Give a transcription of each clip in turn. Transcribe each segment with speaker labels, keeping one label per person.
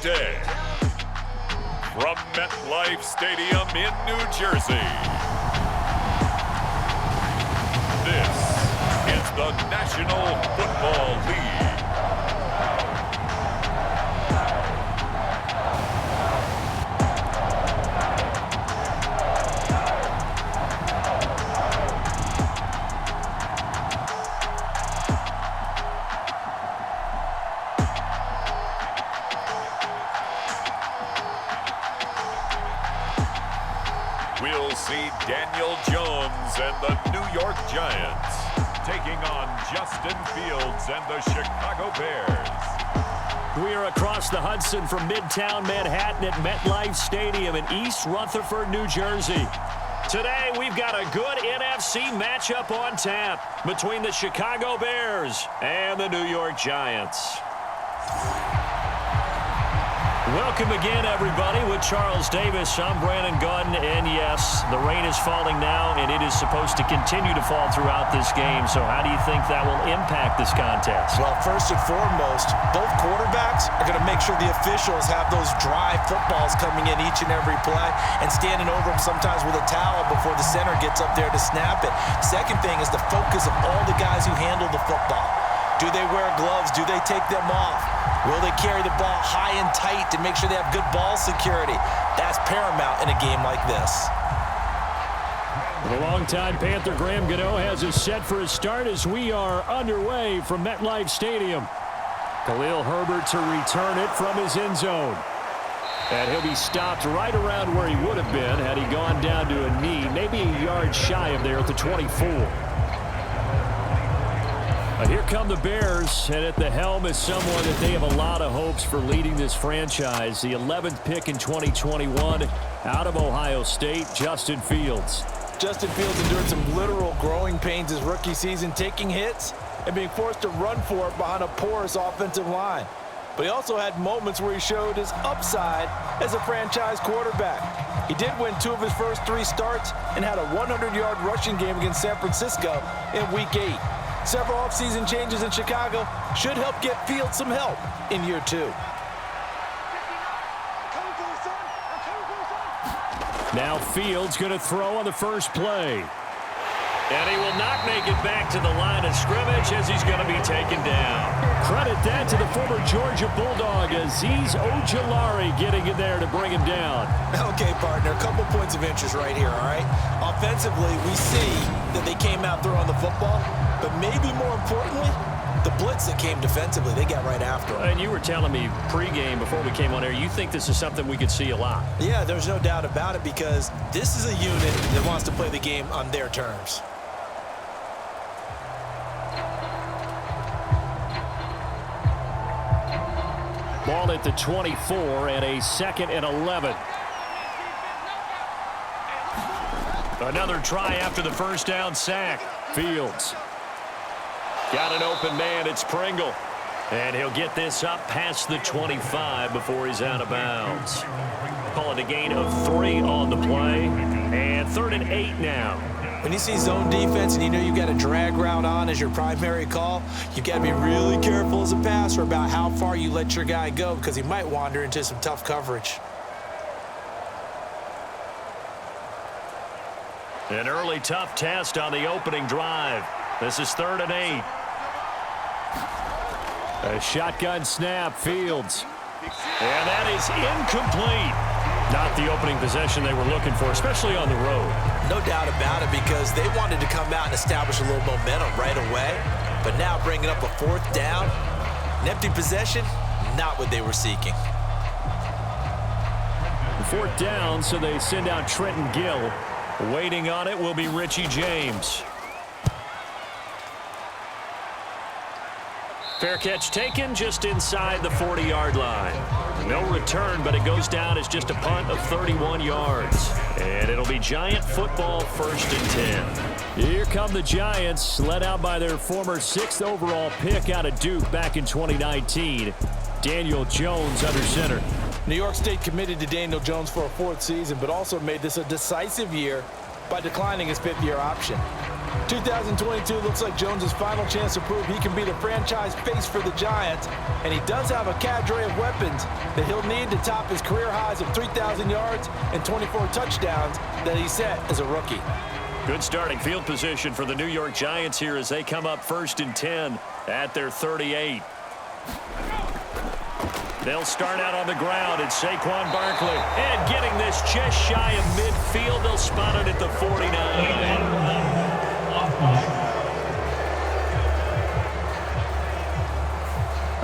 Speaker 1: day. From MetLife Stadium in New Jersey, this is the National Football League. We'll see Daniel Jones and the New York Giants taking on Justin Fields and the Chicago Bears.
Speaker 2: We are across the Hudson from Midtown Manhattan at MetLife Stadium in East Rutherford, New Jersey. Today, we've got a good NFC matchup on tap between the Chicago Bears and the New York Giants. Welcome again, everybody, with Charles Davis. I'm Brandon Gunn, and yes, the rain is falling now, and it is supposed to continue to fall throughout this game. So how do you think that will impact this contest?
Speaker 3: Well, first and foremost, both quarterbacks are going to make sure the officials have those dry footballs coming in each and every play and standing over them sometimes with a towel before the center gets up there to snap it. Second thing is the focus of all the guys who handle the football. Do they wear gloves? Do they take them off? Will they carry the ball high and tight to make sure they have good ball security? That's paramount in a game like this.
Speaker 2: The longtime Panther Graham Gano has us set for a start as we are underway from MetLife Stadium. Khalil Herbert to return it from his end zone. And he'll be stopped right around where he would have been had he gone down to a knee, maybe a yard shy of there at the 24. Here come the Bears, and at the helm is someone that they have a lot of hopes for leading this franchise. The 11th pick in 2021 out of Ohio State, Justin Fields.
Speaker 3: Justin Fields endured some literal growing pains his rookie season, taking hits and being forced to run for it behind a porous offensive line. But he also had moments where he showed his upside as a franchise quarterback. He did win 2 of his first 3 starts and had a 100-yard rushing game against San Francisco in Week 8. Several offseason changes in Chicago should help get Fields some help in year 2.
Speaker 2: Now Fields going to throw on the first play. And he will not make it back to the line of scrimmage as he's going to be taken down. Credit that to the former Georgia Bulldog, Azeez Ojulari getting in there to bring him down.
Speaker 3: Okay, partner, a couple points of interest right here, all right? Offensively, we see that they came out throwing the football, but maybe more importantly, the blitz that came defensively, they got right after him.
Speaker 2: And you were telling me pregame before we came on air, you think this is something we could see a lot.
Speaker 3: Yeah, there's no doubt about it because this is a unit that wants to play the game on their terms.
Speaker 2: Ball at the 24 and a 2nd and 11. Another try after the first down sack. Fields. Got an open man. It's Pringle. And he'll get this up past the 25 before he's out of bounds. Call it a gain of 3 on the play. And 3rd and 8 now.
Speaker 3: When you see zone defense and you know you've got a drag route on as your primary call, you've got to be really careful as a passer about how far you let your guy go because he might wander into some tough coverage.
Speaker 2: An early tough test on the opening drive. This is 3rd and 8. A shotgun snap, Fields. And that is incomplete. Not the opening possession they were looking for, especially on the road.
Speaker 3: No doubt about it because they wanted to come out and establish a little momentum right away. But now bringing up a 4th down, an empty possession, not what they were seeking.
Speaker 2: 4th down, so they send out Trenton Gill. Waiting on it will be Richie James. Fair catch taken just inside the 40-yard line. No return, but it goes down as just a punt of 31 yards. And it'll be Giant football, 1st and 10. Here come the Giants, led out by their former 6th overall pick out of Duke back in 2019. Daniel Jones under center.
Speaker 3: New York State committed to Daniel Jones for a 4th season, but also made this a decisive year by declining his 5th-year option. 2022 looks like Jones' final chance to prove he can be the franchise face for the Giants, and he does have a cadre of weapons that he'll need to top his career highs of 3,000 yards and 24 touchdowns that he set as a rookie.
Speaker 2: Good starting field position for the New York Giants here as they come up 1st and 10 at their 38. They'll start out on the ground. It's Saquon Barkley. And getting this just shy of midfield. They'll spot it at the 49.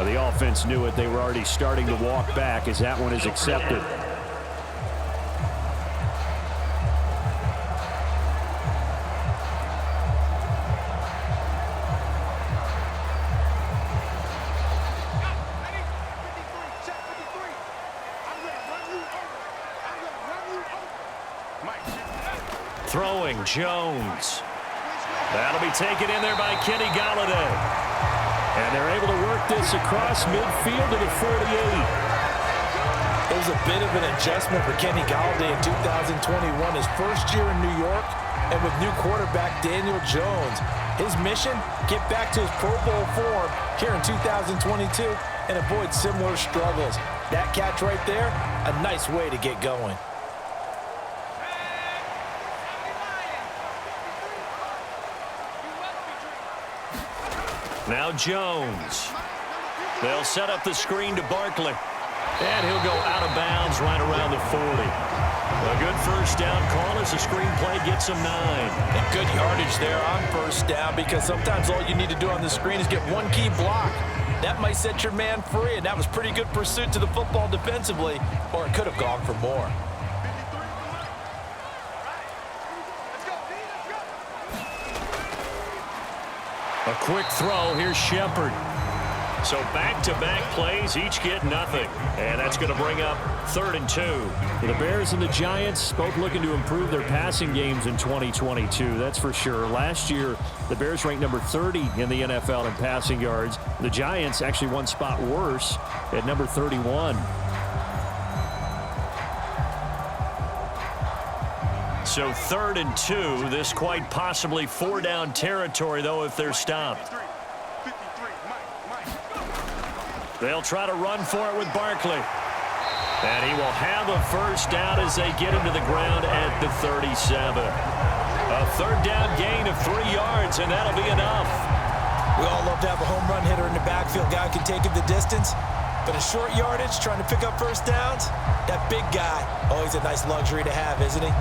Speaker 2: The offense knew it. They were already starting to walk back as that one is accepted. Throwing Jones. That'll be taken in there by Kenny Golladay. And they're able to work this across midfield to the 48.
Speaker 3: It was a bit of an adjustment for Kenny Golladay in 2021, his first year in New York, and with new quarterback Daniel Jones. His mission, get back to his Pro Bowl form here in 2022 and avoid similar struggles. That catch right there, a nice way to get going.
Speaker 2: Now Jones. They'll set up the screen to Barkley. And he'll go out of bounds right around the 40. A good first down call as the screen play gets him 9.
Speaker 3: And good yardage there on first down, because sometimes all you need to do on the screen is get one key block. That might set your man free, and that was pretty good pursuit to the football defensively, or it could have gone for more.
Speaker 2: A quick throw. Here's Shepard. So back-to-back plays, each get nothing. And that's going to bring up 3rd and 2. The Bears and the Giants both looking to improve their passing games in 2022. That's for sure. Last year, the Bears ranked number 30 in the NFL in passing yards. The Giants actually one spot worse at number 31. So 3rd and 2. This quite possibly 4-down territory, though, if they're stopped. They'll try to run for it with Barkley. And he will have a first down as they get him to the ground at the 37. A 3rd down gain of 3 yards, and that'll be enough.
Speaker 3: We all love to have a home run hitter in the backfield. Guy can take it the distance. But a short yardage, trying to pick up first downs, that big guy, always a nice luxury to have, isn't he?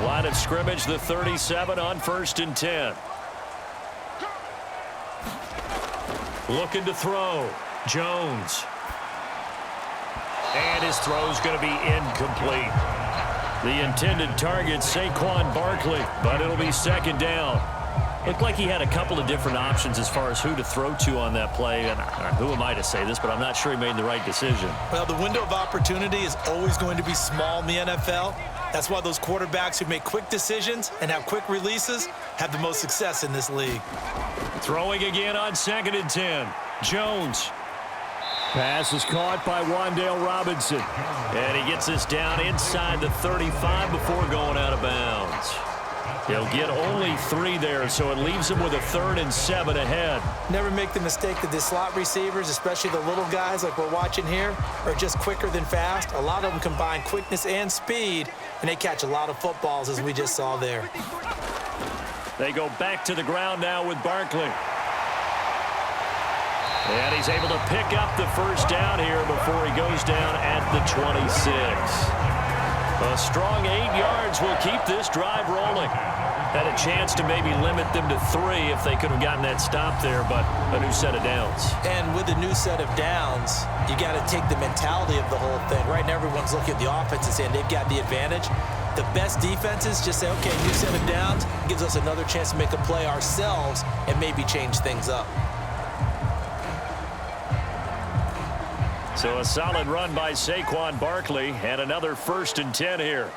Speaker 2: Line of scrimmage, the 37 on 1st and 10. Looking to throw. Jones. And his throw's going to be incomplete. The intended target, Saquon Barkley, but it'll be 2nd down. Looked like he had a couple of different options as far as who to throw to on that play. And who am I to say this, but I'm not sure he made the right decision.
Speaker 3: Well, the window of opportunity is always going to be small in the NFL. That's why those quarterbacks who make quick decisions and have quick releases have the most success in this league.
Speaker 2: Throwing again on 2nd and 10. Jones. Pass is caught by Wan'Dale Robinson. And he gets this down inside the 35 before going out of bounds. He'll get only 3 there, so it leaves him with a 3rd and 7 ahead.
Speaker 3: Never make the mistake that the slot receivers, especially the little guys like we're watching here, are just quicker than fast. A lot of them combine quickness and speed, and they catch a lot of footballs, as we just saw there.
Speaker 2: They go back to the ground now with Barkley. And he's able to pick up the first down here before he goes down at the 26. A strong 8 yards will keep this drive rolling. Had a chance to maybe limit them to 3 if they could have gotten that stop there, but a new set of downs.
Speaker 3: And with a new set of downs, you got to take the mentality of the whole thing. Right now, everyone's looking at the offense and saying they've got the advantage. The best defenses just say, okay, new set of downs gives us another chance to make a play ourselves and maybe change things up.
Speaker 2: So a solid run by Saquon Barkley and another 1st and 10 here.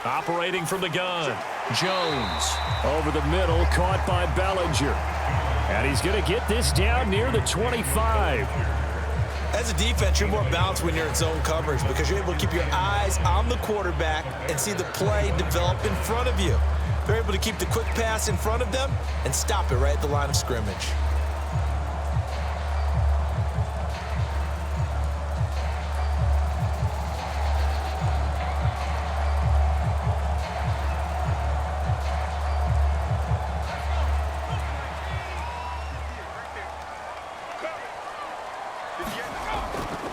Speaker 2: Operating from the gun. Jones over the middle, caught by Bellinger. And he's going to get this down near the 25.
Speaker 3: As a defense, you're more balanced when you're in zone coverage because you're able to keep your eyes on the quarterback and see the play develop in front of you. They're able to keep the quick pass in front of them and stop it right at the line of scrimmage.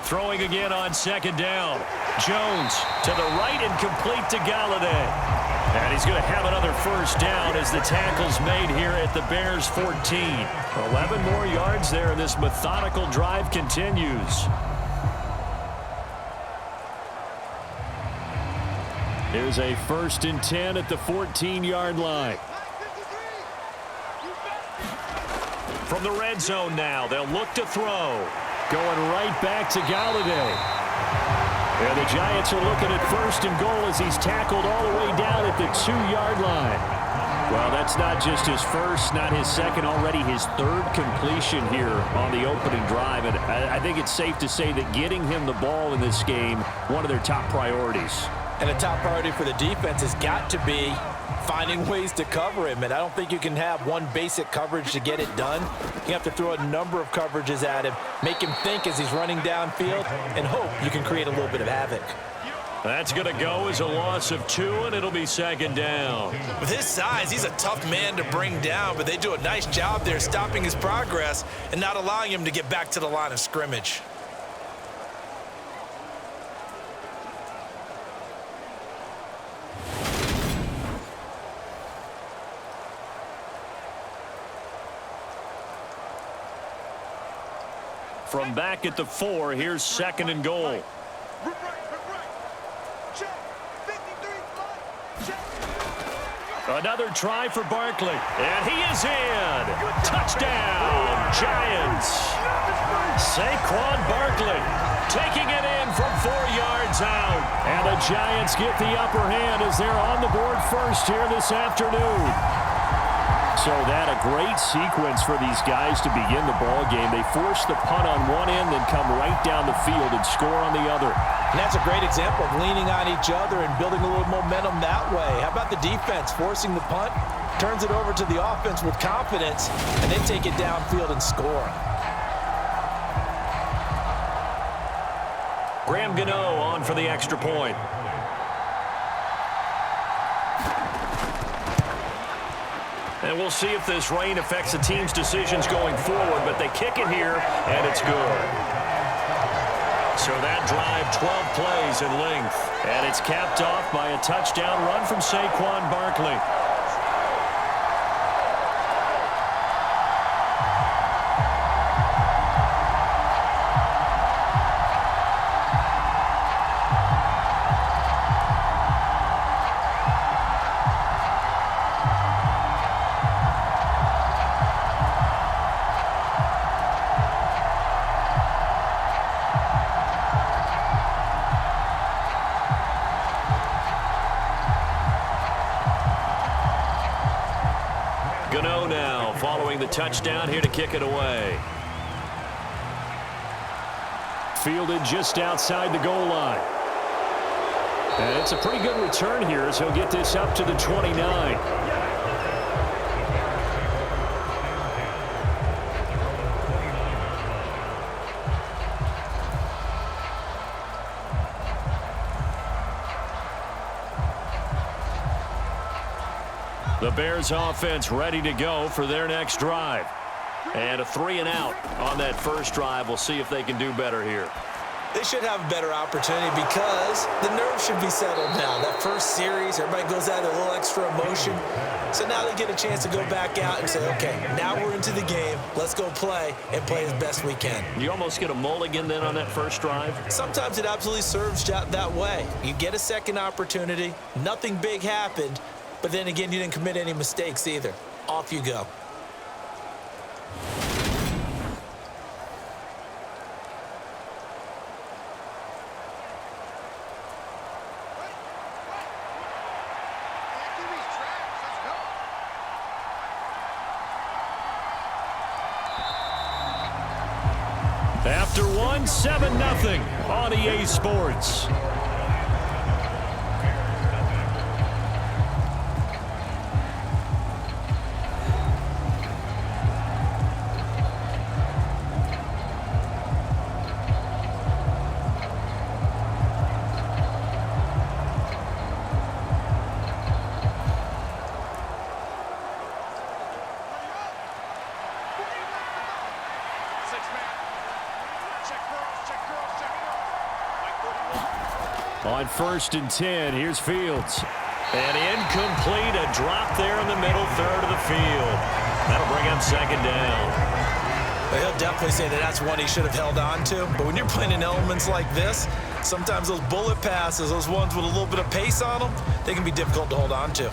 Speaker 2: Throwing again on second down. Jones to the right and complete to Galladay. And he's going to have another first down as the tackle's made here at the Bears' 14. 11 more yards there, and this methodical drive continues. Here's a 1st and 10 at the 14-yard line. From the red zone now, they'll look to throw. Going right back to Galladay. And the Giants are looking at 1st and goal as he's tackled all the way down at the 2-yard line. Well, that's not just his first, not his second, already his 3rd completion here on the opening drive. And I think it's safe to say that getting him the ball in this game, one of their top priorities.
Speaker 3: And a top priority for the defense has got to be finding ways to cover him. And I don't think you can have one basic coverage to get it done. You have to throw a number of coverages at him, make him think as he's running downfield, and hope you can create a little bit of havoc.
Speaker 2: That's going to go as a loss of 2, and it'll be 2nd down.
Speaker 3: With his size, he's a tough man to bring down, but they do a nice job there stopping his progress and not allowing him to get back to the line of scrimmage.
Speaker 2: From back at the 4, here's 2nd and goal. Another try for Barkley, and he is in. Touchdown, Giants. Saquon Barkley taking it in from 4 yards out. And the Giants get the upper hand as they're on the board first here this afternoon. So that a great sequence for these guys to begin the ball game. They force the punt on one end, then come right down the field and score on the other.
Speaker 3: And that's a great example of leaning on each other and building a little momentum that way. How about the defense forcing the punt, turns it over to the offense with confidence, and they take it downfield and score.
Speaker 2: Graham Gano on for the extra point. And we'll see if this rain affects the team's decisions going forward, but they kick it here, and it's good. So that drive, 12 plays in length. And it's capped off by a touchdown run from Saquon Barkley. Gano now following the touchdown here to kick it away. Fielded just outside the goal line. And it's a pretty good return here as he'll get this up to the 29. The Bears offense ready to go for their next drive. And a 3 and out on that first drive. We'll see if they can do better here.
Speaker 3: They should have a better opportunity because the nerves should be settled now. That first series, everybody goes out with a little extra emotion. So now they get a chance to go back out and say, okay, now we're into the game. Let's go play and play as best we can.
Speaker 2: You almost get a mulligan then on that first drive?
Speaker 3: Sometimes it absolutely serves that way. You get a second opportunity. Nothing big happened. But then again, you didn't commit any mistakes either. Off you go.
Speaker 2: After one, 7-0 on EA Sports. On 1st and 10, here's Fields. And incomplete, a drop there in the middle third of the field. That'll bring him 2nd down.
Speaker 3: Well, he'll definitely say that that's one he should have held on to. But when you're playing in elements like this, sometimes those bullet passes, those ones with a little bit of pace on them, they can be difficult to hold on to.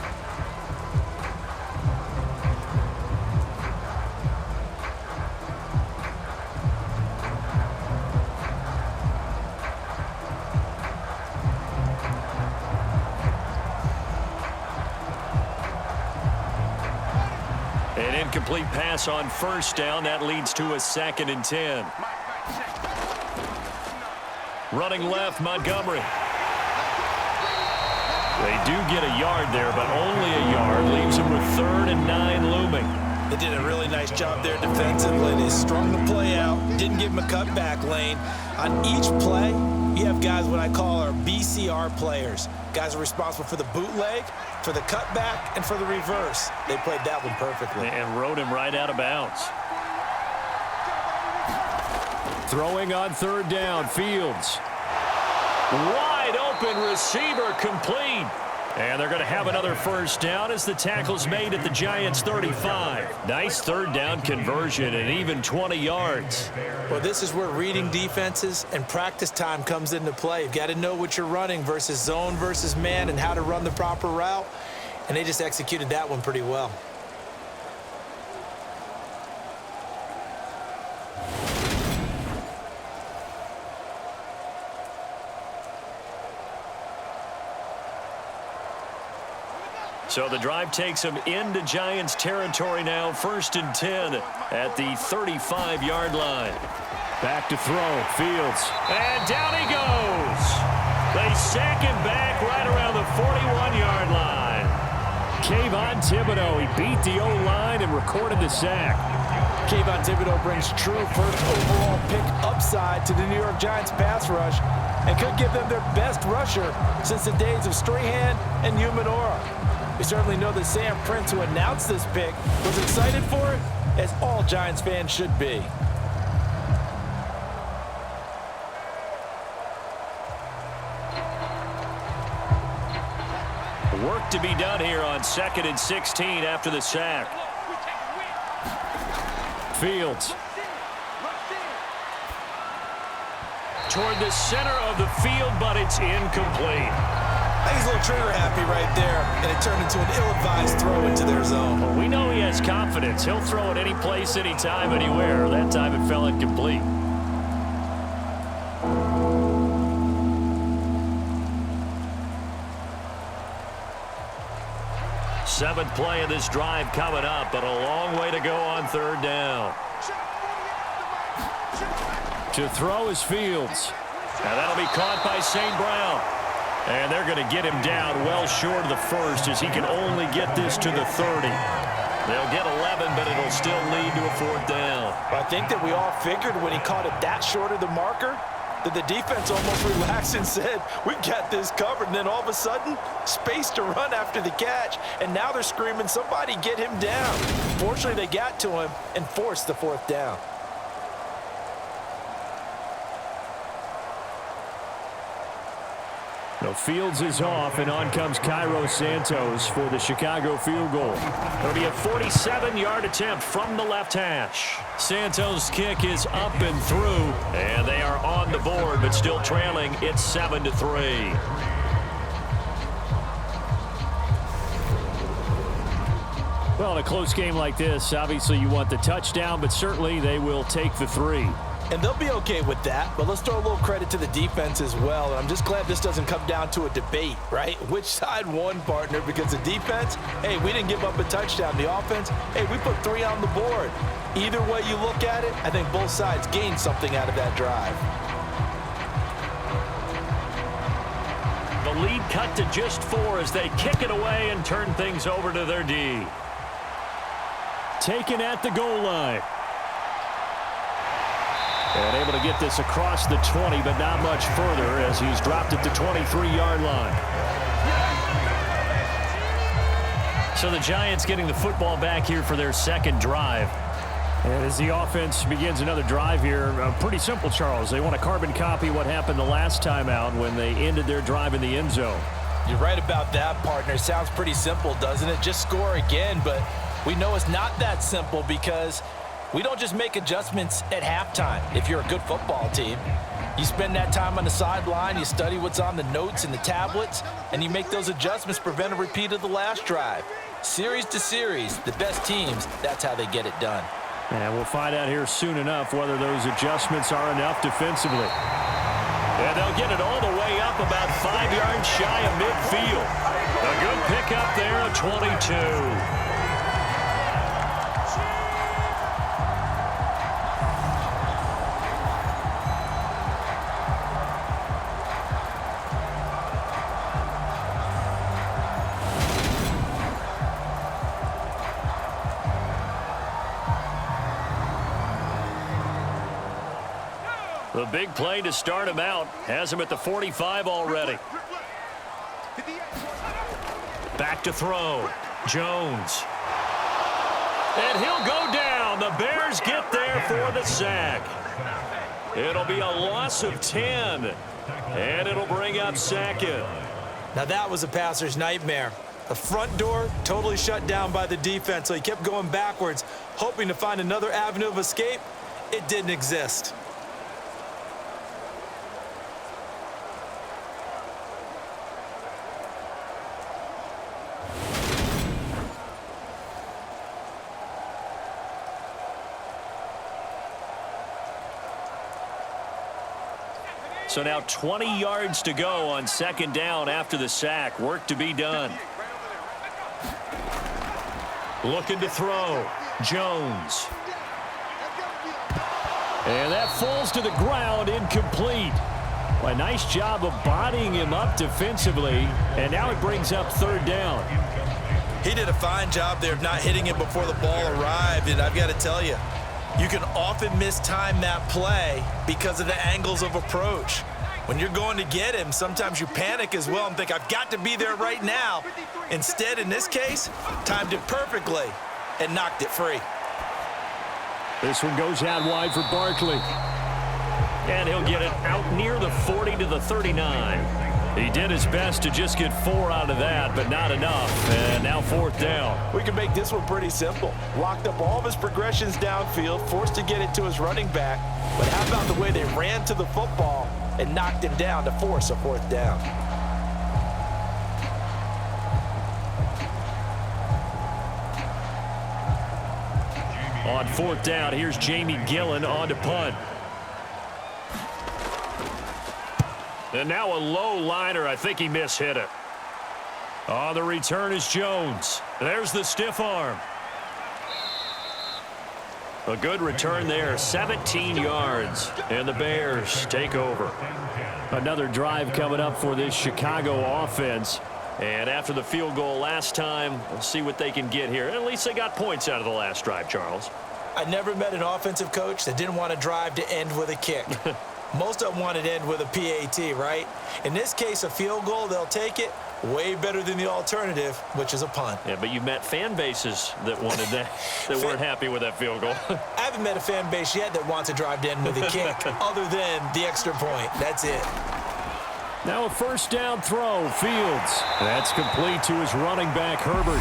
Speaker 2: An incomplete pass on 1st down. That leads to a 2nd and 10. Running left, Montgomery. They do get a yard there, but only a yard. Leaves them with 3rd and 9 looming.
Speaker 3: They did a really nice job there defensively. They strung the play out, didn't give him a cutback lane. On each play, you have guys what I call our BCR players. Guys are responsible for the bootleg, for the cutback, and for the reverse. They played that one perfectly.
Speaker 2: And rode him right out of bounds. Throwing on 3rd down, Fields. Wide open receiver complete. And they're going to have another 1st down as the tackle's made at the Giants' 35. Nice 3rd down conversion and even 20 yards.
Speaker 3: Well, this is where reading defenses and practice time comes into play. You've got to know what you're running versus zone versus man and how to run the proper route. And they just executed that one pretty well.
Speaker 2: So the drive takes them into Giants territory now. 1st and 10 at the 35-yard line. Back to throw. Fields. And down he goes. They sack him back right around the 41-yard line. Kayvon Thibodeaux. He beat the O-line and recorded the sack.
Speaker 3: Kayvon Thibodeaux brings true first overall pick upside to the New York Giants pass rush and could give them their best rusher since the days of Strahan and Umanora. We certainly know that Sam Prince, who announced this pick, was excited for it, as all Giants fans should be.
Speaker 2: Work to be done here on 2nd and 16 after the sack. Fields. Toward the center of the field, but it's incomplete.
Speaker 3: I think he's a little trigger happy right there, and it turned into an ill-advised throw into their zone.
Speaker 2: Well, we know he has confidence. He'll throw it any place, anytime, anywhere. That time it fell incomplete. Seventh play of this drive coming up, but a long way to go on 3rd down. To throw is Fields. Now that'll be caught by St. Brown. And they're going to get him down well short of the 1st as he can only get this to the 30. They'll get 11, but it'll still lead to a 4th down.
Speaker 3: I think that we all figured when he caught it that short of the marker that the defense almost relaxed and said, we've got this covered. And then all of a sudden, space to run after the catch. And now they're screaming, somebody get him down. Fortunately, they got to him and forced the 4th down.
Speaker 2: The Fields is off, and on comes Cairo Santos for the Chicago field goal. It'll be a 47-yard attempt from the left hash. Santos' kick is up and through, and they are on the board, but still trailing. It's 7-3. Well, in a close game like this, obviously you want the touchdown, but certainly they will take the 3.
Speaker 3: And they'll be okay with that, but let's throw a little credit to the defense as well. And I'm just glad this doesn't come down to a debate, right? Which side won, partner? Because the defense, hey, we didn't give up a touchdown. The offense, hey, we put 3 on the board. Either way you look at it, I think both sides gained something out of that drive.
Speaker 2: The lead cut to just 4 as they kick it away and turn things over to their D. Taken at the goal line. And able to get this across the 20, but not much further as he's dropped at the 23-yard line. So the Giants getting the football back here for their second drive. And as the offense begins another drive here, pretty simple, Charles. They want to carbon copy what happened the last time out when they ended their drive in the end zone.
Speaker 3: You're right about that, partner. Sounds pretty simple, doesn't it? Just score again, but we know it's not that simple because we don't just make adjustments at halftime if you're a good football team. You spend that time on the sideline, you study what's on the notes and the tablets, and you make those adjustments to prevent a repeat of the last drive. Series to series, the best teams, that's how they get it done.
Speaker 2: And we'll find out here soon enough whether those adjustments are enough defensively. And they'll get it all the way up about 5 yards shy of midfield. A good pickup there at 22. The big play to start him out has him at the 45 already. Back to throw. Jones. And he'll go down. The Bears get there for the sack. It'll be a loss of 10. And it'll bring up second.
Speaker 3: Now that was a passer's nightmare. The front door totally shut down by the defense, so he kept going backwards, hoping to find another avenue of escape. It didn't exist.
Speaker 2: So now 20 yards to go on second down after the sack. Work to be done. Looking to throw. Jones. And that falls to the ground, incomplete. Well, a nice job of bodying him up defensively. And now it brings up third down.
Speaker 3: He did a fine job there of not hitting him before the ball arrived. And I've got to tell you, you can often mistime that play because of the angles of approach. When you're going to get him, sometimes you panic as well and think, I've got to be there right now. Instead, in this case, timed it perfectly and knocked it free.
Speaker 2: This one goes out wide for Barkley. And he'll get it out near the 40 to the 39. He did his best to just get 4 out of that, but not enough. And now fourth down.
Speaker 3: We can make this one pretty simple. Locked up all of his progressions downfield, forced to get it to his running back. But how about the way they ran to the football and knocked him down to force a fourth down?
Speaker 2: On fourth down, here's Jamie Gillen on to punt. And now a low liner. I think he mishit it. On the return is Jones. There's the stiff arm. A good return there, 17 yards. And the Bears take over. Another drive coming up for this Chicago offense. And after the field goal last time, we'll see what they can get here. At least they got points out of the last drive, Charles.
Speaker 3: I never met an offensive coach that didn't want to drive to end with a kick. Most of them want it to end with a PAT, right? In this case, a field goal, they'll take it. Way better than the alternative, which is a punt.
Speaker 2: Yeah, but you've met fan bases that wanted that, that weren't happy with that field goal.
Speaker 3: I haven't met a fan base yet that wants to drive to end with a kick, other than the extra point. That's it.
Speaker 2: Now a first down throw, Fields. That's complete to his running back, Herbert.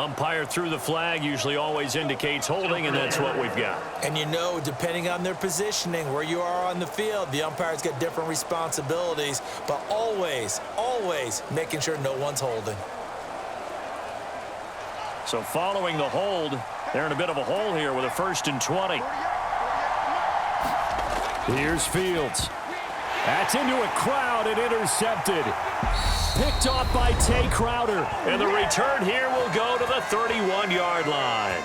Speaker 2: Umpire threw the flag, usually always indicates holding, and that's what we've got.
Speaker 3: And you know, depending on their positioning, where you are on the field, the umpires get different responsibilities, but always, always making sure no one's holding.
Speaker 2: So following the hold, they're in a bit of a hole here with a 1st and 20. Here's Fields. That's into a crowd and intercepted. Picked off by Tay Crowder. And the return here will go to the 31-yard line.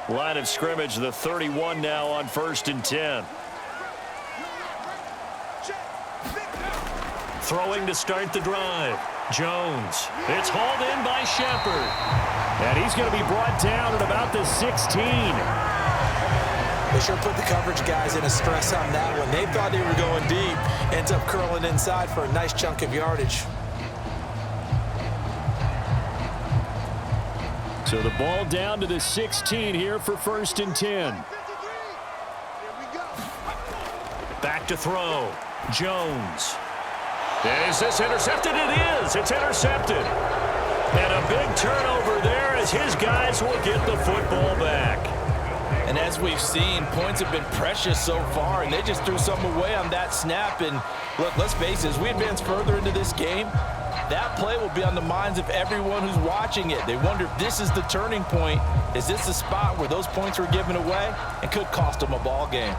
Speaker 2: Line of scrimmage, the 31 now on 1st and 10. Throwing to start the drive. Jones. It's hauled in by Shepard. And he's going to be brought down at about the 16.
Speaker 3: They sure put the coverage guys in a stress on that one. They thought they were going deep. Ends up curling inside for a nice chunk of yardage.
Speaker 2: So the ball down to the 16 here for 1st and 10. Back to throw. Jones. Is this intercepted? It is. It's intercepted. And a big turnover there as his guys will get the football back.
Speaker 3: And as we've seen, points have been precious so far, and they just threw some away on that snap. And look, let's face it, as we advance further into this game, that play will be on the minds of everyone who's watching it. They wonder if this is the turning point. Is this the spot where those points were given away and could cost them a ball game?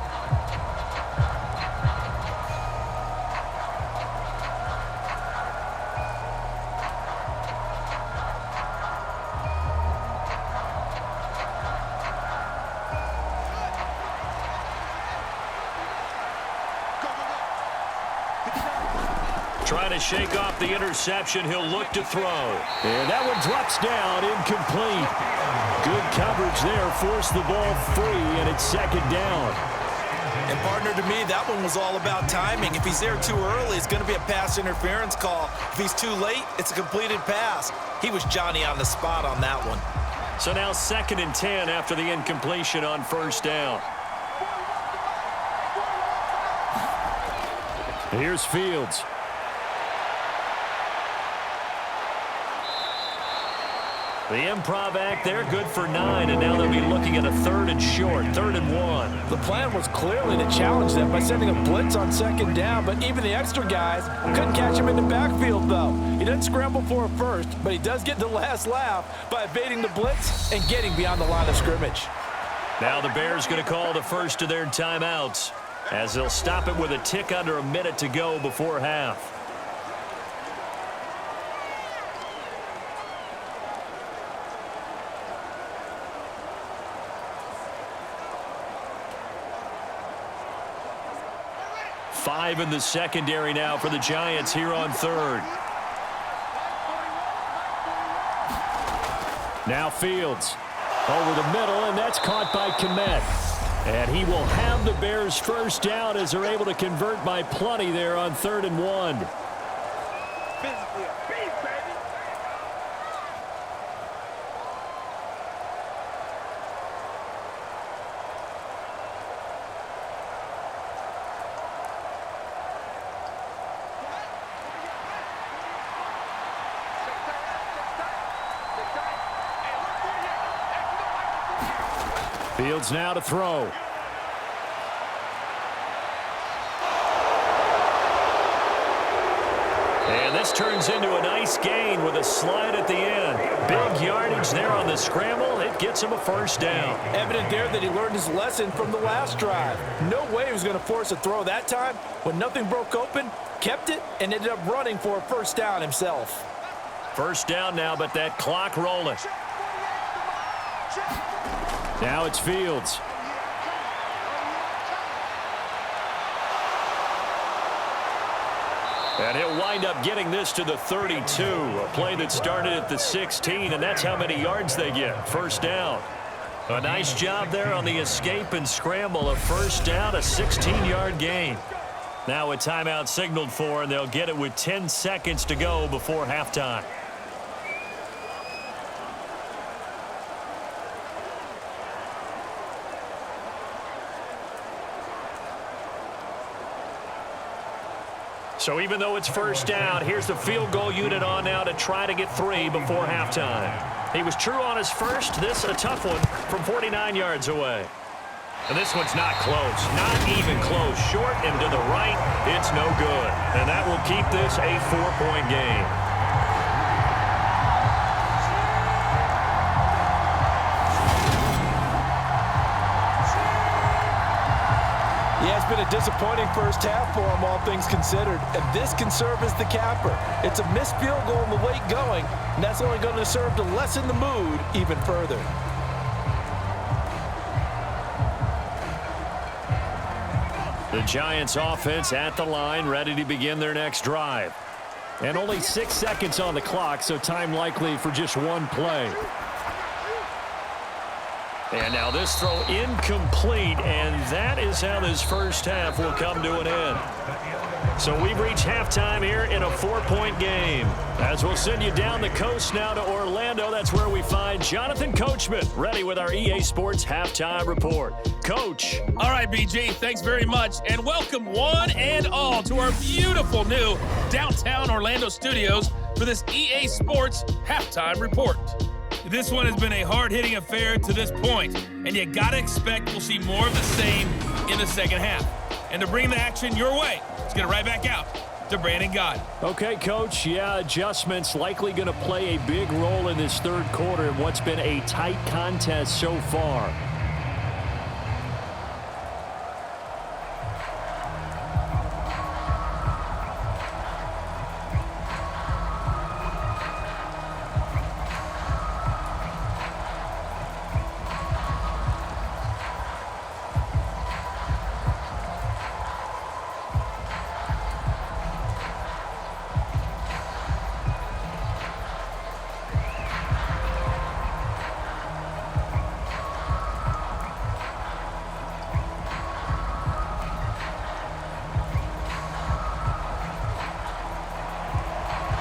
Speaker 2: Trying to shake off the interception. He'll look to throw. And that one drops down, incomplete. Good coverage there. Forced the ball free, and it's 2nd down.
Speaker 3: And, partner, to me, that one was all about timing. If he's there too early, it's going to be a pass interference call. If he's too late, it's a completed pass. He was Johnny on the spot on that one.
Speaker 2: So now 2nd and 10 after the incompletion on 1st down. Here's Fields. The improv act there, good for 9, and now they'll be looking at a 3rd and short, 3rd and 1.
Speaker 3: The plan was clearly to challenge them by sending a blitz on 2nd down, but even the extra guys couldn't catch him in the backfield, though. He doesn't scramble for a first, but he does get the last laugh by evading the blitz and getting beyond the line of scrimmage.
Speaker 2: Now the Bears going to call the first of their timeouts as they'll stop it with a tick under a minute to go before half. Five in the secondary now for the Giants here on 3rd. Now Fields over the middle, and that's caught by Kmet. And he will have the Bears 1st down as they're able to convert by plenty there on 3rd and 1. Fields now to throw. And this turns into a nice gain with a slide at the end. Big yardage there on the scramble. It gets him a 1st down.
Speaker 3: Evident there that he learned his lesson from the last drive. No way he was going to force a throw that time. When nothing broke open, kept it, and ended up running for a 1st down himself.
Speaker 2: 1st down now, but that clock rolling. Now it's Fields. And he'll wind up getting this to the 32. A play that started at the 16, and that's how many yards they get. 1st down. A nice job there on the escape and scramble. A 1st down, a 16-yard gain. Now a timeout signaled for, and they'll get it with 10 seconds to go before halftime. So even though it's first down, here's the field goal unit on now to try to get 3 before halftime. He was true on his first. This a tough one from 49 yards away. And this one's not close. Not even close. Short and to the right. It's no good. And that will keep this a 4-point game.
Speaker 3: Yeah, it's been a disappointing first half for him, all things considered. And this can serve as the capper. It's a missed field goal in the late going, and that's only going to serve to lessen the mood even further.
Speaker 2: The Giants offense at the line, ready to begin their next drive. And only 6 seconds on the clock, so time likely for just one play. And now this throw incomplete, and that is how this first half will come to an end. So we've reached halftime here in a 4-point game. As we'll send you down the coast now to Orlando, that's where we find Jonathan Coachman, ready with our EA Sports Halftime Report. Coach.
Speaker 4: All right, BG, thanks very much, and welcome one and all to our beautiful new downtown Orlando studios for this EA Sports Halftime Report. This one has been a hard-hitting affair to this point, and you got to expect we'll see more of the same in the second half. And to bring the action your way, let's get it right back out to Brandon Gott.
Speaker 2: Okay, Coach. Yeah, adjustments likely going to play a big role in this third quarter in what's been a tight contest so far.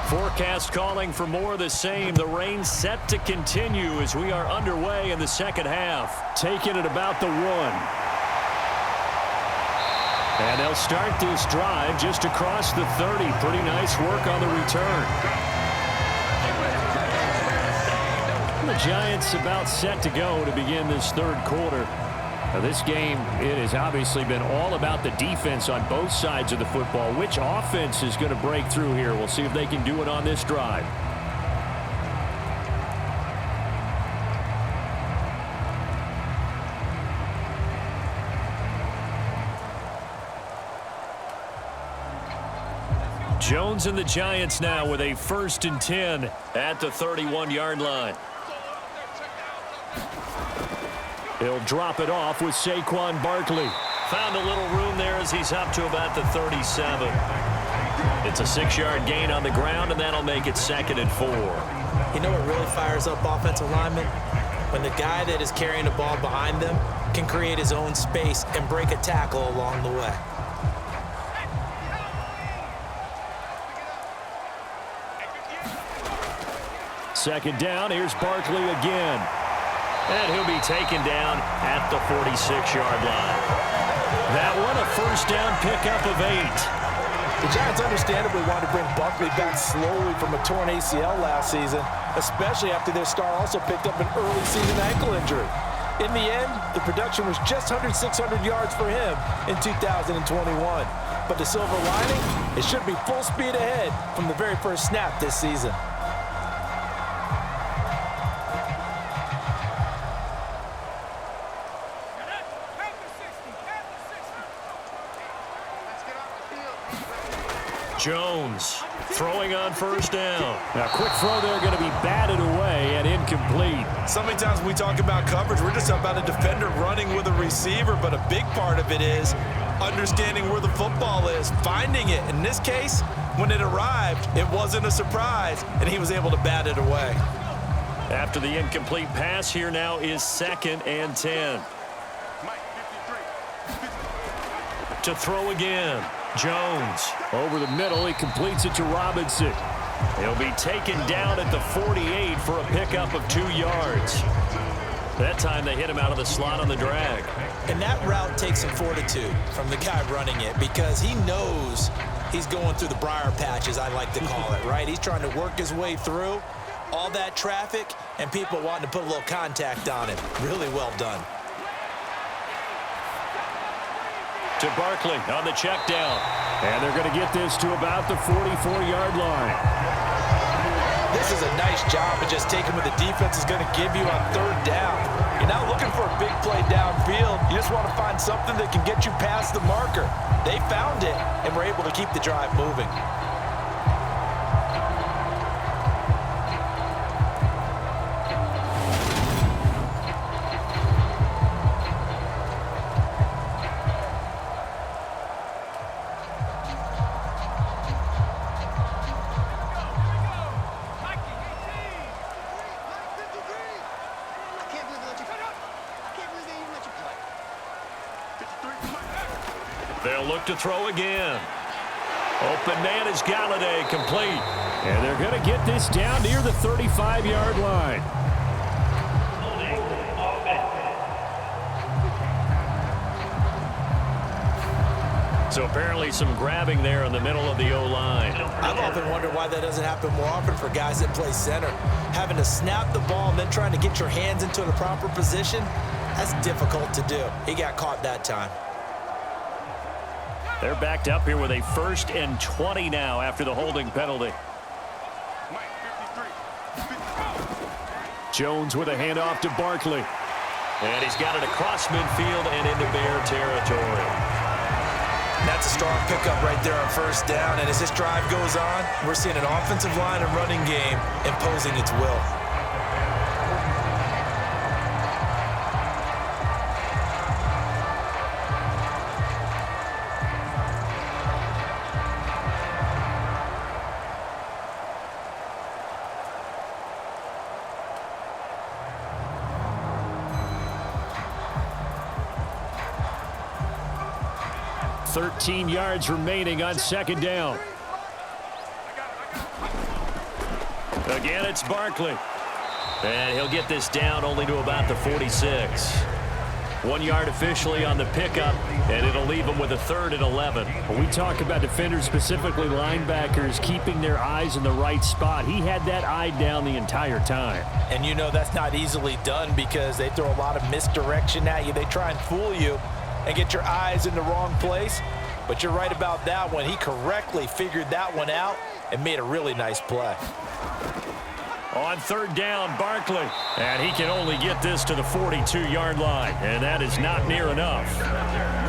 Speaker 2: Forecast calling for more of the same. The rain set to continue as we are underway in the second half. Taking it about the 1. And they'll start this drive just across the 30. Pretty nice work on the return. The Giants about set to go to begin this third quarter. Now this game, it has obviously been all about the defense on both sides of the football. Which offense is going to break through here? We'll see if they can do it on this drive. Jones and the Giants now with a 1st and 10 at the 31-yard line. He'll drop it off with Saquon Barkley. Found a little room there as he's up to about the 37. It's a 6-yard gain on the ground, and that'll make it 2nd and 4.
Speaker 5: You know what really fires up offensive linemen? When the guy that is carrying the ball behind them can create his own space and break a tackle along the way.
Speaker 2: Second down, here's Barkley again. And he'll be taken down at the 46-yard line. That one, a first down pickup of 8.
Speaker 3: The Giants understandably wanted to bring Barkley back slowly from a torn ACL last season, especially after their star also picked up an early season ankle injury. In the end, the production was just 600 yards for him in 2021. But the silver lining, it should be full speed ahead from the very first snap this season.
Speaker 2: Jones throwing on first down. Now, quick throw there going to be batted away and incomplete.
Speaker 3: So many times when we talk about coverage, we're just about a defender running with a receiver, but a big part of it is understanding where the football is, finding it. In this case, when it arrived, it wasn't a surprise, and he was able to bat it away.
Speaker 2: After the incomplete pass, here now is 2nd and 10. To throw again. Jones over the middle. He completes it to Robinson. He'll be taken down at the 48 for a pickup of 2 yards. That time they hit him out of the slot on the drag.
Speaker 5: And that route takes some fortitude from the guy running it because he knows He's going through the briar patches, I like to call it, right? He's trying to work his way through all that traffic and people wanting to put a little contact on him. Really well done.
Speaker 2: To Barkley on the check down. And they're going to get this to about the 44-yard line.
Speaker 3: This is a nice job of just taking what the defense is going to give you on third down. You're not looking for a big play downfield. You just want to find something that can get you past the marker. They found it and were able to keep the drive moving.
Speaker 2: They'll look to throw again. Open man is Galladay, complete. And they're going to get this down near the 35-yard line. So apparently some grabbing there in the middle of the O-line.
Speaker 5: I've often wondered why that doesn't happen more often for guys that play center. Having to snap the ball and then trying to get your hands into the proper position, that's difficult to do. He got caught that time.
Speaker 2: They're backed up here with a 1st and 20 now after the holding penalty. Jones with a handoff to Barkley. And he's got it across midfield and into Bear territory.
Speaker 3: That's a strong pickup right there on first down. And as this drive goes on, we're seeing an offensive line and running game imposing its will.
Speaker 2: $13 yards remaining on second down. Again, it's Barkley. And he'll get this down only to about the 46. 1 yard officially on the pickup, and it'll leave him with a 3rd and 11.
Speaker 6: When we talk about defenders, specifically linebackers, keeping their eyes in the right spot, he had that eye down the entire time.
Speaker 3: And you know that's not easily done because they throw a lot of misdirection at you. They try and fool you and get your eyes in the wrong place. But you're right about that one. He correctly figured that one out and made a really nice play.
Speaker 2: On 3rd down, Barkley. And he can only get this to the 42-yard line. And that is not near enough.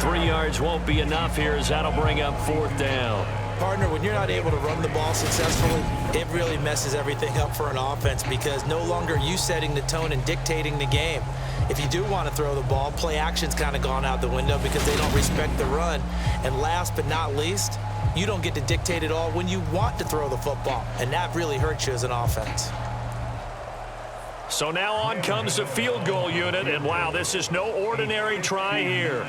Speaker 2: 3 yards won't be enough here as that'll bring up 4th down.
Speaker 5: Partner, when you're not able to run the ball successfully, it really messes everything up for an offense because no longer you setting the tone and dictating the game. If you do want to throw the ball, play action's kind of gone out the window because they don't respect the run. And last but not least, you don't get to dictate it all when you want to throw the football. And that really hurts you as an offense.
Speaker 2: So now on comes the field goal unit. And wow, this is no ordinary try here.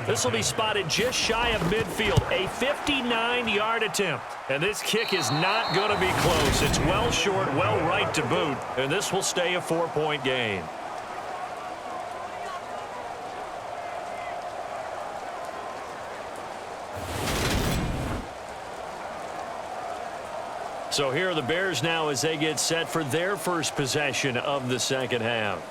Speaker 2: This will be spotted just shy of midfield. A 59-yard attempt. And this kick is not going to be close. It's well short, well right to boot. And this will stay a 4-point game. So here are the Bears now as they get set for their first possession of the second half.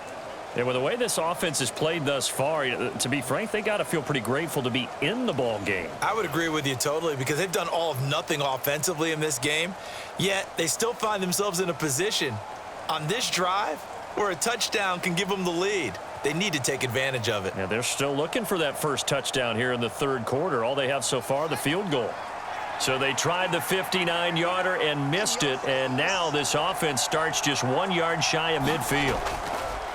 Speaker 2: And with the way this offense has played thus far, to be frank, they got to feel pretty grateful to be in the ball game.
Speaker 3: I would agree with you totally because they've done all of nothing offensively in this game, yet they still find themselves in a position on this drive where a touchdown can give them the lead. They need to take advantage of it.
Speaker 2: Yeah, they're still looking for that first touchdown here in the 3rd quarter. All they have so far, the field goal. So they tried the 59-yarder and missed it, and now this offense starts just 1 yard shy of midfield.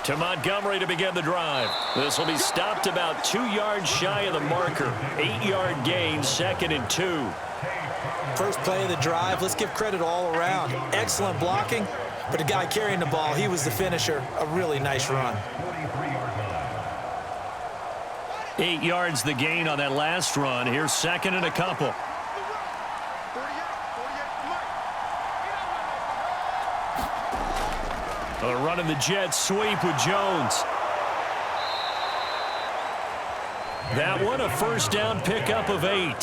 Speaker 2: To Montgomery to begin the drive. This will be stopped about 2 yards shy of the marker. 8-yard gain, 2nd and 2.
Speaker 5: First play of the drive, let's give credit all around. Excellent blocking, but the guy carrying the ball, he was the finisher. A really nice run.
Speaker 2: 8 yards the gain on that last run. Here's 2nd and a couple. They're running the jet sweep with Jones. That one a first down pickup of 8.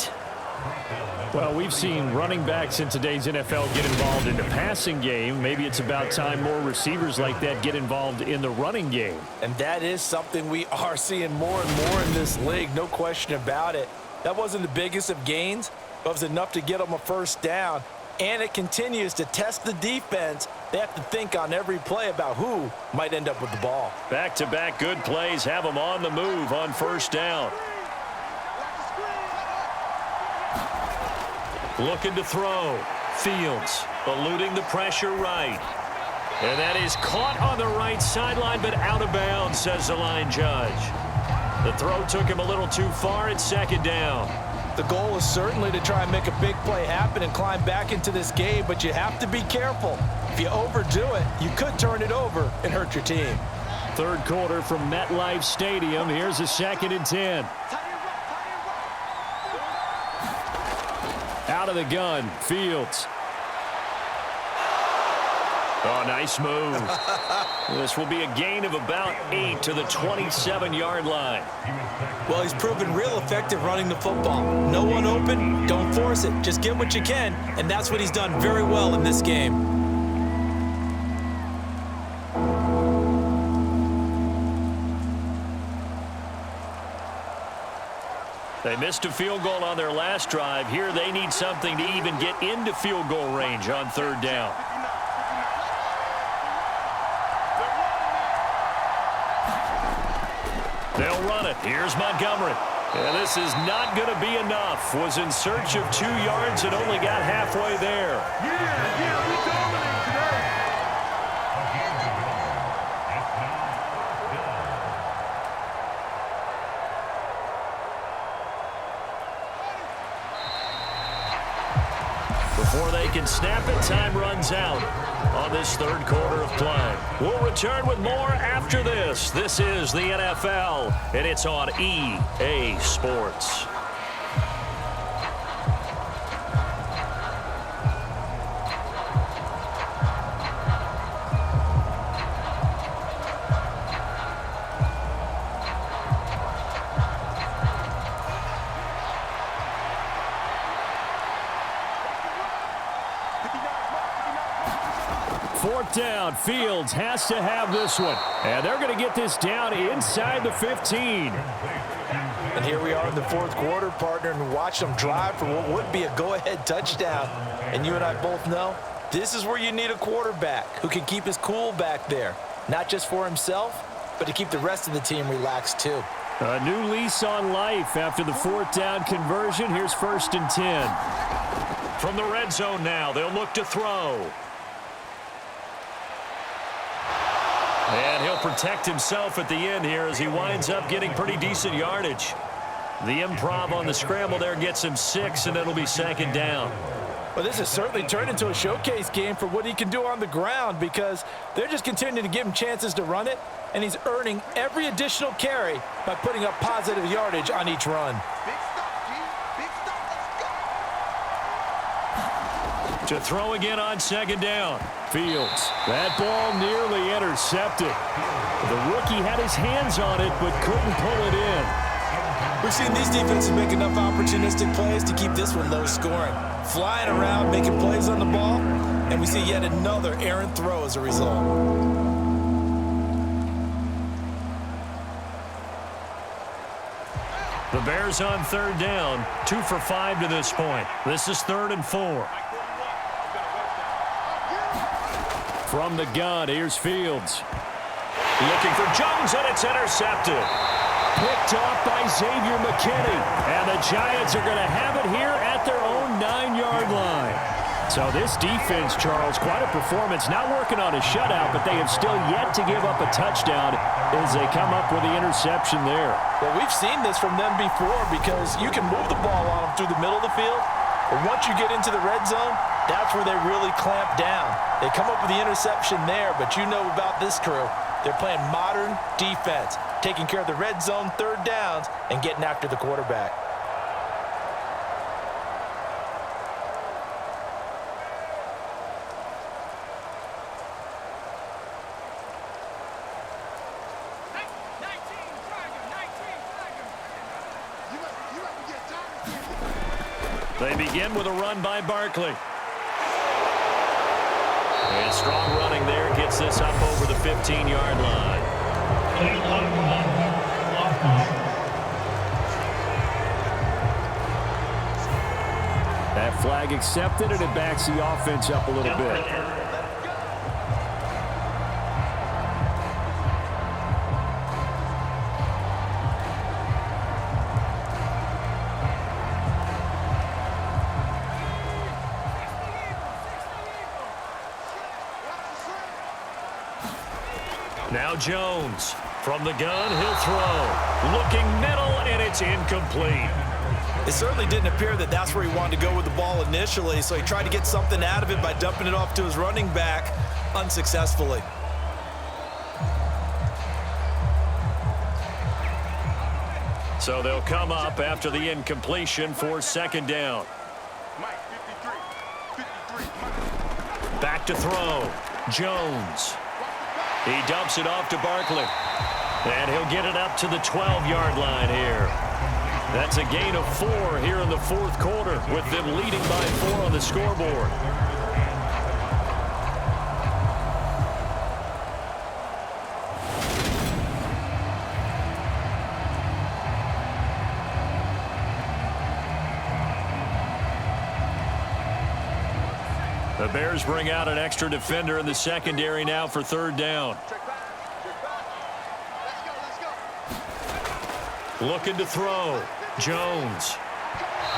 Speaker 6: Well, we've seen running backs in today's NFL get involved in the passing game. Maybe it's about time more receivers like that get involved in the running game.
Speaker 3: And that is something we are seeing more and more in this league, no question about it. That wasn't the biggest of gains, but it was enough to get them a first down. And it continues to test the defense. They have to think on every play about who might end up with the ball.
Speaker 2: Back-to-back good plays have them on the move on first down. Looking to throw. Fields eluding the pressure right. And that is caught on the right sideline, but out of bounds, says the line judge. The throw took him a little too far. It's second down.
Speaker 3: The goal is certainly to try and make a big play happen and climb back into this game, but you have to be careful. If you overdo it, you could turn it over and hurt your team.
Speaker 6: Third quarter from MetLife Stadium. Here's a 2nd and 10. Out of the gun, Fields. Oh, nice move. This will be a gain of about 8 to the 27-yard line.
Speaker 5: Well, he's proven real effective running the football. No one open, don't force it. Just get what you can, and that's what he's done very well in this game.
Speaker 2: They missed a field goal on their last drive. Here they need something to even get into field goal range on third down. They'll run it. Here's Montgomery. And this is not going to be enough. Was in search of 2 yards and only got halfway there.
Speaker 7: We dominate today.
Speaker 2: Before they can snap it, time runs out on this third quarter of play. We'll return with more after this. This is the NFL, and it's on EA Sports.
Speaker 6: Fourth down, Fields has to have this one. And they're going to get this down inside the 15.
Speaker 3: And here we are in the fourth quarter, partner, and watch them drive for what would be a go-ahead touchdown. And you and I both know this is where you need a quarterback who can keep his cool back there, not just for himself, but to keep the rest of the team relaxed too.
Speaker 6: A new lease on life after the fourth down conversion. Here's 1st and 10.
Speaker 2: From the red zone now, they'll look to throw. And he'll protect himself at the end here as he winds up getting pretty decent yardage. The improv on the scramble there gets him 6, and it'll be 2nd down.
Speaker 3: Well, this has certainly turned into a showcase game for what he can do on the ground because they're just continuing to give him chances to run it, and he's earning every additional carry by putting up positive yardage on each run.
Speaker 2: To throw again on 2nd down.
Speaker 6: Fields. That ball nearly intercepted. The rookie had his hands on it but couldn't pull it in.
Speaker 5: We've seen these defenses make enough opportunistic plays to keep this one low scoring. Flying around, making plays on the ball, and we see yet another errant throw as a result.
Speaker 2: The Bears on 3rd down, 2 for 5 to this point. This is 3rd and 4.
Speaker 6: From the gun, here's Fields.
Speaker 2: Looking for Jones, and it's intercepted.
Speaker 6: Picked off by Xavier McKinney. And the Giants are going to have it here at their own 9-yard line. So this defense, Charles, quite a performance. Not working on a shutout, but they have still yet to give up a touchdown as they come up with the interception there.
Speaker 3: Well, we've seen this from them before because you can move the ball on them through the middle of the field, but once you get into the red zone, that's where they really clamp down. They come up with the interception there, but you know about this crew. They're playing modern defense, taking care of the red zone 3rd downs and getting after the quarterback.
Speaker 2: They begin with a run by Barkley. And strong running there gets this up over the 15-yard line. That flag accepted, and it backs the offense up a little bit. Now Jones. From the gun, he'll throw. Looking middle, and it's incomplete.
Speaker 3: It certainly didn't appear that that's where he wanted to go with the ball initially, so he tried to get something out of it by dumping it off to his running back unsuccessfully.
Speaker 2: So they'll come up after the incompletion for second down. Back to throw. Jones. He dumps it off to Barkley. And he'll get it up to the 12-yard line here. That's a gain of 4 here in the fourth quarter, with them leading by 4 on the scoreboard. The Bears bring out an extra defender in the secondary now for third down. Looking to throw. Jones.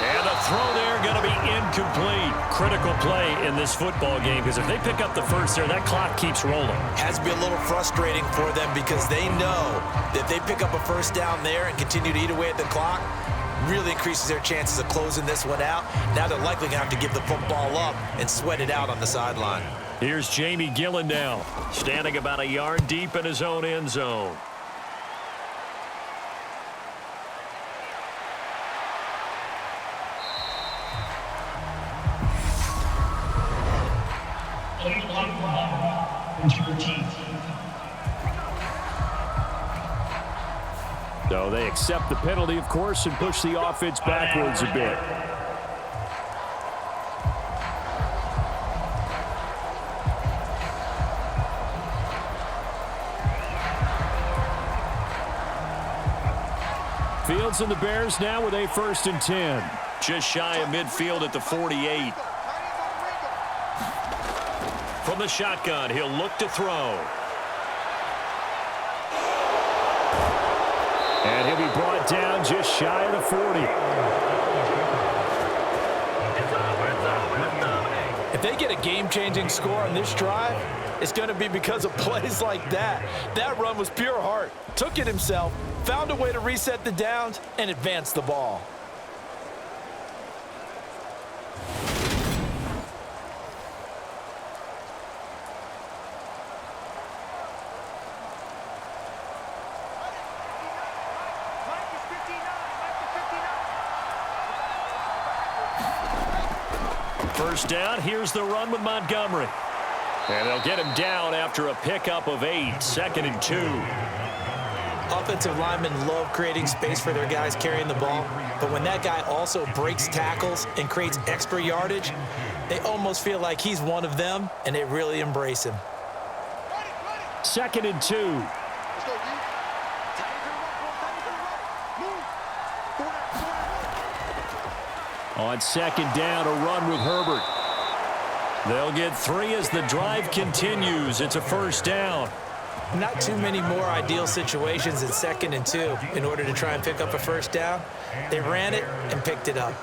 Speaker 2: And a throw there going to be incomplete. Critical play in this football game, because if they pick up the first there, that clock keeps rolling.
Speaker 3: Has to be a little frustrating for them, because they know that if they pick up a first down there and continue to eat away at the clock, really increases their chances of closing this one out. Now they're likely going to have to give the football up and sweat it out on the sideline.
Speaker 2: Here's Jamie Gillen now, standing about a yard deep in his own end zone. So they accept the penalty, of course, and push the offense backwards a bit. Fields and the Bears now with a 1st and 10. Just shy of midfield at the 48. From the shotgun, he'll look to throw. And he'll be brought down just shy of the 40.
Speaker 3: If they get a game-changing score on this drive, it's going to be because of plays like that. That run was pure heart. Took it himself, found a way to reset the downs, and advance the ball.
Speaker 2: First down, here's the run with Montgomery. And they'll get him down after a pickup of 8, 2nd and 2.
Speaker 5: Offensive linemen love creating space for their guys carrying the ball, but when that guy also breaks tackles and creates extra yardage, they almost feel like he's one of them, and they really embrace him.
Speaker 2: 2nd and 2. On second down, a run with Herbert. They'll get 3 as the drive continues. It's a first down.
Speaker 5: Not too many more ideal situations in 2nd and 2 in order to try and pick up a first down. They ran it and picked it up.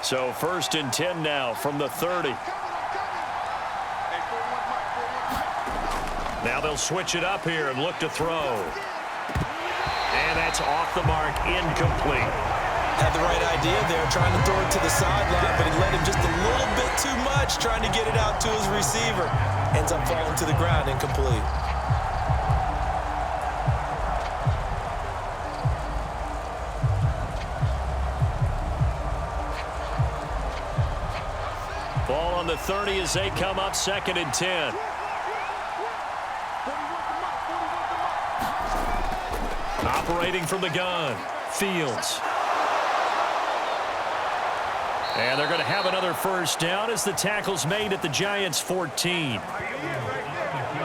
Speaker 2: So 1st and 10 now from the 30. Now they'll switch it up here and look to throw. And that's off the mark, incomplete.
Speaker 3: Had the right idea there, trying to throw it to the sideline, but he let him just a little bit too much, trying to get it out to his receiver. Ends up falling to the ground, incomplete.
Speaker 2: Ball on the 30 as they come up 2nd and 10. Operating from the gun. Fields. And they're going to have another first down as the tackle's made at the Giants' 14.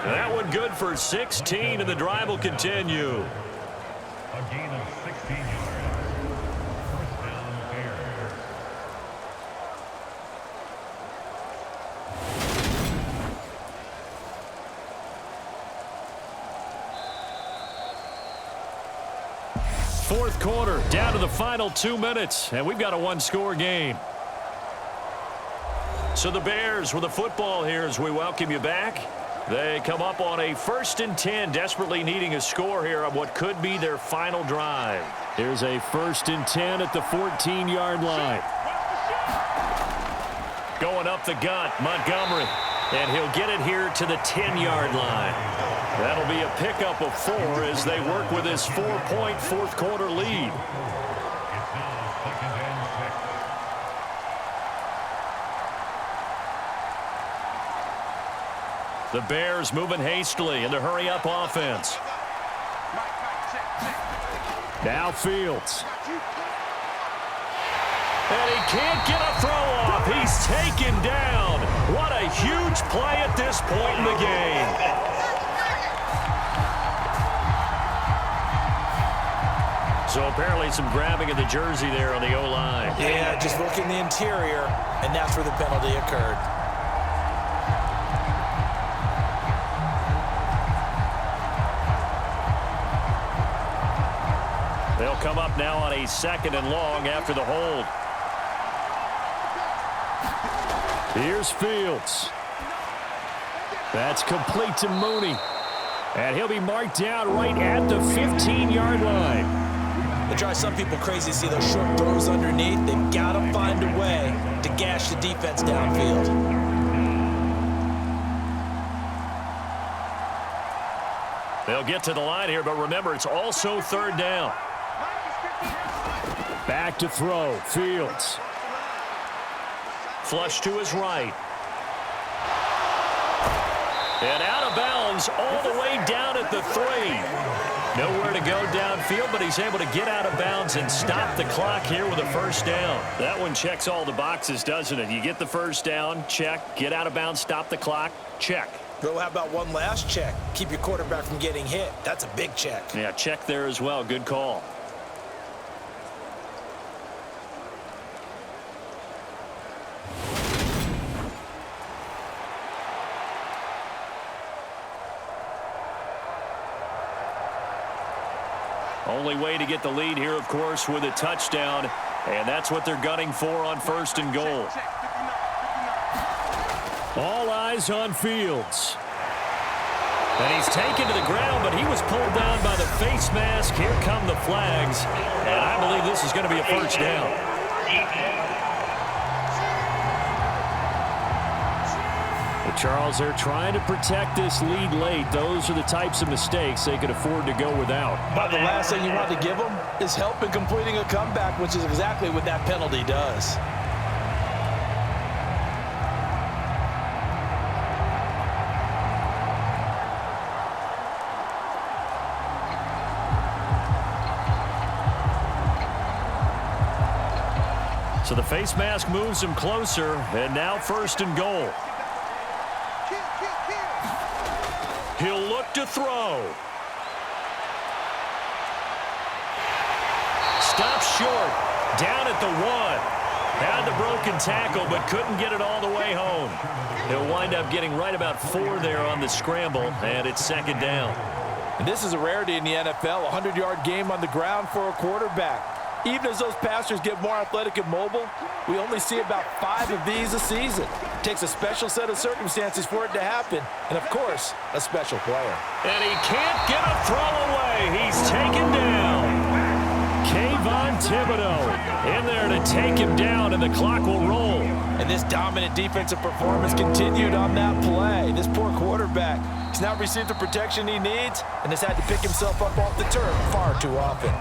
Speaker 2: That one good for 16, and the drive will continue.
Speaker 1: A gain of 16 yards. First down, Bears.
Speaker 2: Fourth quarter, down to the final 2 minutes, and we've got a one-score game. So the Bears with the football here as we welcome you back. They come up on a 1st and 10, desperately needing a score here on what could be their final drive.
Speaker 6: Here's a 1st and 10 at the 14-yard line.
Speaker 2: Going up the gut, Montgomery. And he'll get it here to the 10-yard line. That'll be a pickup of 4 as they work with this 4-point fourth quarter lead.
Speaker 1: It's now 2nd and 6.
Speaker 2: The Bears moving hastily in the hurry-up offense.
Speaker 6: Now Fields.
Speaker 2: And he can't get a throw off. He's taken down. What a huge play at this point in the game. So apparently some grabbing of the jersey there on the O-line.
Speaker 5: Yeah, just look in the interior, and that's where the penalty occurred.
Speaker 2: They'll come up now on a 2nd and long after the hold.
Speaker 6: Here's Fields. That's complete to Mooney. And he'll be marked down right at the 15-yard line.
Speaker 5: It drives some people crazy to see those short throws underneath. They've got to find a way to gash the defense downfield.
Speaker 2: They'll get to the line here, but remember, it's also 3rd down.
Speaker 6: Back to throw. Fields.
Speaker 2: Flush to his right. And out of bounds all the way down at the 3. Nowhere to go downfield, but he's able to get out of bounds and stop the clock here with a first down. That one checks all the boxes, doesn't it? You get the first down, check. Get out of bounds, stop the clock, check.
Speaker 5: Well, how about one last check? Keep your quarterback from getting hit. That's a big check.
Speaker 2: Yeah, check there as well. Good call. Only way to get the lead here, of course, with a touchdown, and that's what they're gunning for on 1st and goal.
Speaker 6: All eyes on Fields.
Speaker 2: And he's taken to the ground, but he was pulled down by the face mask. Here come the flags, and I believe this is going to be a first down.
Speaker 6: Charles, they're trying to protect this lead late. Those are the types of mistakes they could afford to go without.
Speaker 3: But the last thing you want to give them is help in completing a comeback, which is exactly what that penalty does.
Speaker 2: So the face mask moves him closer, and now 1st and goal. He'll look to throw. Stops short. Down at the 1. Had the broken tackle, but couldn't get it all the way home. He'll wind up getting right about 4 there on the scramble, and it's 2nd down.
Speaker 3: And this is a rarity in the NFL, a 100-yard game on the ground for a quarterback. Even as those passers get more athletic and mobile, we only see about 5 of these a season. It takes a special set of circumstances for it to happen, and of course, a special player.
Speaker 2: And he can't get a throw away. He's taken down. Kayvon Thibodeaux in there to take him down, and the clock will roll.
Speaker 3: And this dominant defensive performance continued on that play. This poor quarterback has now received the protection he needs and has had to pick himself up off the turf far too often.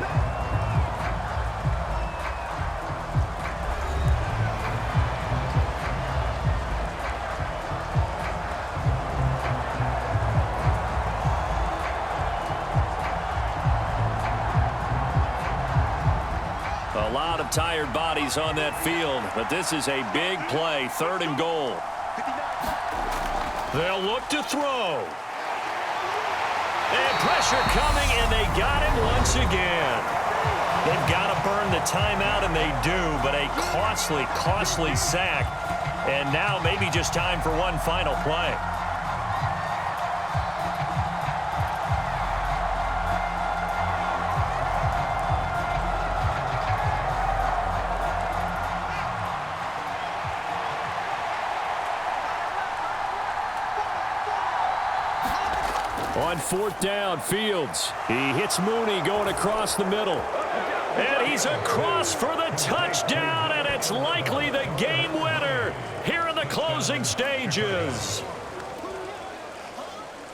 Speaker 2: tired bodies on that field, but this is a big play, 3rd and goal. They'll look to throw. And pressure coming, and they got him once again. They've got to burn the timeout, and they do, but a costly, costly sack. And now maybe just time for one final play.
Speaker 6: On 4th down, Fields. He hits Mooney going across the middle.
Speaker 2: And he's across for the touchdown, and it's likely the game winner here in the closing stages.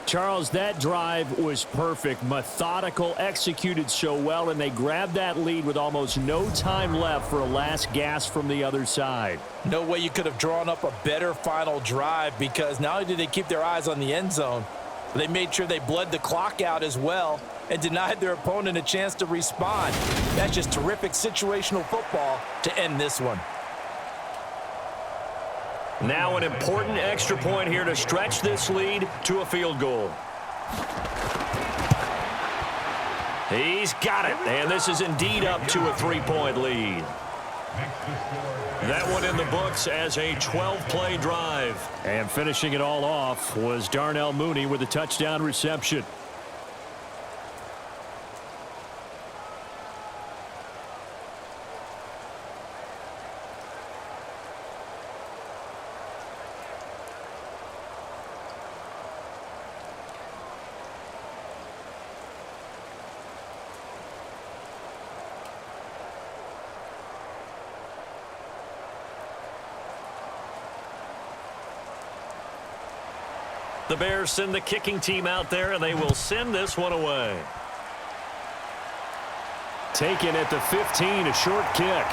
Speaker 6: Charles, that drive was perfect, methodical, executed so well, and they grabbed that lead with almost no time left for a last gasp from the other side.
Speaker 3: No way you could have drawn up a better final drive, because not only did they keep their eyes on the end zone, but they made sure they bled the clock out as well and denied their opponent a chance to respond. That's just terrific situational football to end this one.
Speaker 2: Now an important extra point here to stretch this lead to a field goal. He's got it, and this is indeed up to a 3-point lead. That one in the books as a 12-play drive.
Speaker 6: And finishing it all off was Darnell Mooney with a touchdown reception.
Speaker 2: The Bears send the kicking team out there, and they will send this one away.
Speaker 6: Taken at the 15, a short kick.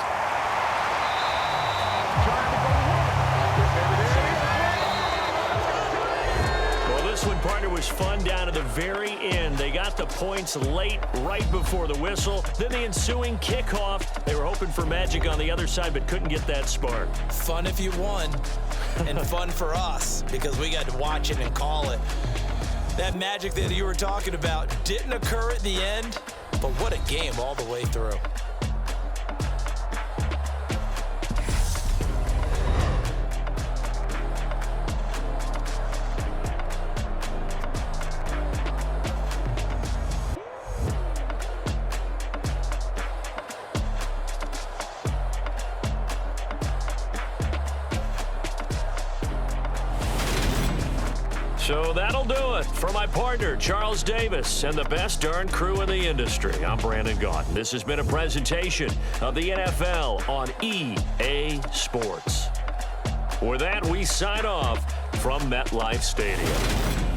Speaker 2: Well, this one, partner, was fun down to the very end. They got the points late, right before the whistle. Then the ensuing kickoff. They were hoping for magic on the other side, but couldn't get that spark.
Speaker 5: Fun if you won. And fun for us because we got to watch it and call it. That magic that you were talking about didn't occur at the end, but what a game all the way through.
Speaker 2: So that'll do it for my partner, Charles Davis, and the best darn crew in the industry. I'm Brandon Gaudin. This has been a presentation of the NFL on EA Sports. With that, we sign off from MetLife Stadium.